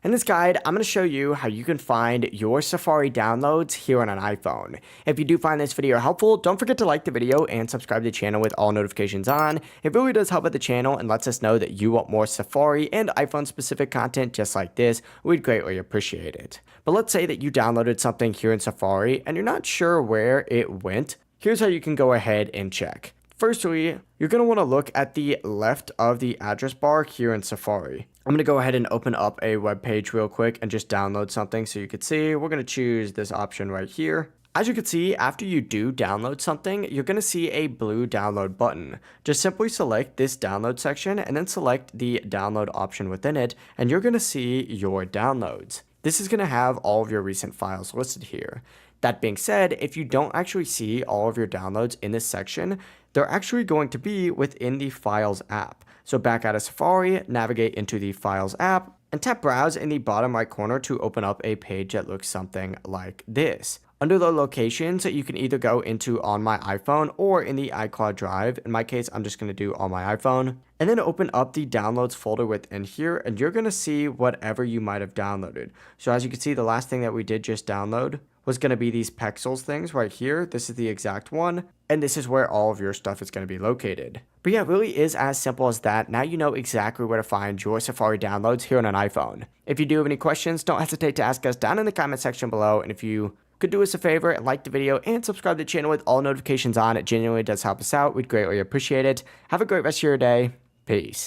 In this guide, I'm going to show you how you can find your Safari downloads here on an iPhone. If you do find this video helpful, don't forget to like the video and subscribe to the channel with all notifications on. It really does help out the channel and lets us know that you want more Safari and iPhone specific content just like this. We'd greatly appreciate it. But let's say that you downloaded something here in Safari and you're not sure where it went. Here's how you can go ahead and check. Firstly, you're going to want to look at the left of the address bar here in Safari. I'm going to go ahead and open up a web page real quick and just download something so you can see. We're going to choose this option right here. As you can see, after you do download something, you're going to see a blue download button. Just simply select this download section and then select the download option within it, and you're going to see your downloads. This is going to have all of your recent files listed here. That being said, if you don't actually see all of your downloads in this section, they're actually going to be within the Files app. So back out of Safari, navigate into the Files app, and tap Browse in the bottom right corner to open up a page that looks something like this. Under the locations, you can either go into On My iPhone or in the iCloud Drive. In my case, I'm just going to do On My iPhone. And then open up the Downloads folder within here, and you're going to see whatever you might have downloaded. So as you can see, the last thing that we did just download was going to be these Pexels things right here. This is the exact one, and this is where all of your stuff is going to be located. But yeah, it really is as simple as that. Now you know exactly where to find your Safari downloads here on an iPhone. If you do have any questions, don't hesitate to ask us down in the comment section below, and if you could do us a favor, like the video and subscribe to the channel with all notifications on, it genuinely does help us out. We'd greatly appreciate it. Have a great rest of your day. Peace.